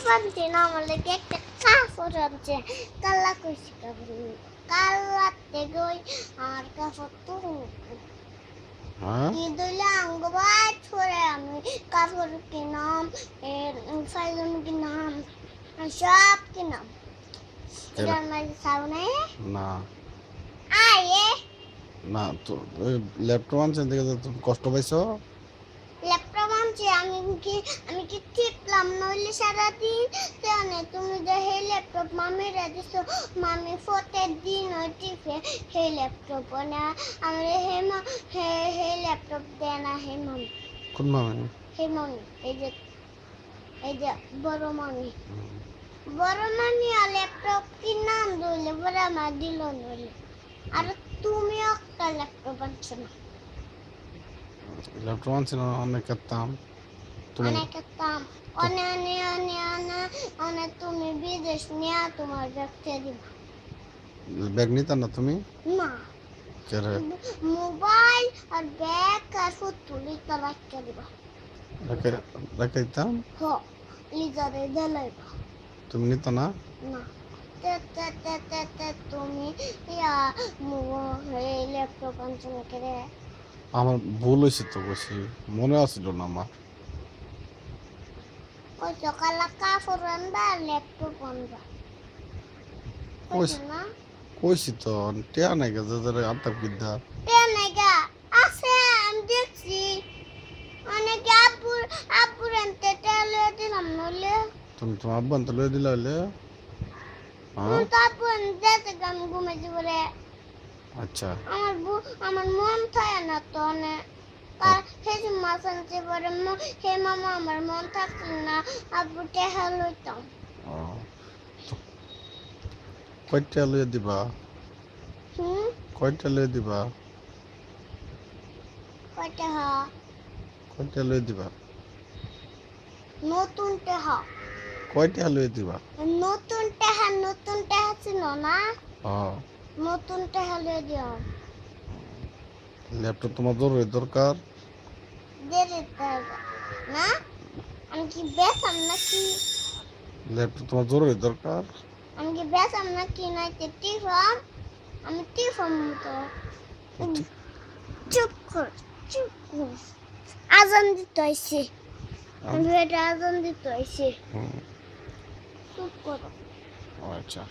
আনছে না আমার লাগে একটা কাপড় আনছে কালা কইছি কাপড় কালাতে গই আর কাপড় তো হ্যাঁ কি দিলে আঙ্গবাই ছড়ে আমি কাপড় কিনাম ফাইলন কিনাম সব কিনাম এটার মাঝে সামনে না আয়ে না তো ল্যাপটপ আনছেন দেখে তো তুমি কষ্ট পাইছো ল্যাপটপ আনছি আমি কি টিপলাম নইলে সারাদিন জানে তুমি যে হে ল্যাপটপ মামি দিছো মামি ফোটের দিন ওই টিপে হে ল্যাপটপ না আমি হে ল্যাপটপ দেয় না হে মামি কোন মামে হে মামি এই যে বড় মামি আর ল্যাপটপ কি নাম দিলে বড় মা দিল নইলে আর তুমি একটা ল্যাপটপ আনছো না ল্যাপটপ আনছেন অনেক দাম তুমি অনেক দাম অনেক তুমি বিদেশ নিয়ে তোমার ব্যবসা দিবা ব্যাগ নিতা না তুমি না কেরে মোবাইল আর ব্যাগ আর ফুটুলি তো রাখতে দিবা রেখে রেখে দিতাম হ লিজারে দিলাইবা তুমি নিতা না না তুমি ল্যাপটপ আনছো না কে আমার ভুল হয়েছে তো বসি মনে আসছিল না আমার ওই সকালে কাপড় আনবা ল্যাপটপ আনবা কইছি না কইছি তো টিয়া নাই গেছে যারা আনতাম কিনা নাইগা আছে আমি দেখছি অনেকে আপুর আনতে টেলে দিলাম নলে তুমি তোমার আব্বা আনতে লয়ে দিলা হইলে হ্যাঁ তো আপু আনতে গান ঘুমাইছি বলে আচ্ছা আমার মন থাকে না তো অনেক সেই মাছ আনতে পারে হে মামা আমার মন থাকছিল না আপু টেহা লইতাম ও তো কয়টা লয়ে দিবা কয়টা লয়ে দিবা কয়টা কয়টা লয়ে দিবা নতুন টেহা কয়টা লয়ে দিবা নতুন টেহা ছিল না হ্যাঁ নতুন টেহা লয়ে দিও ল্যাপটপ তোমার জরুরি দরকার দেরে না আমি কি বেসাম নাকি ল্যাপটপ তোমার জরুরি দরকার আমি কি বেসাম নাকি নাইতে টিফাম আমি টিফাম তো চুপ কর আজান দিতে হইছে আমি এটা আজান দিতে হইছে চুপ করো আচ্ছা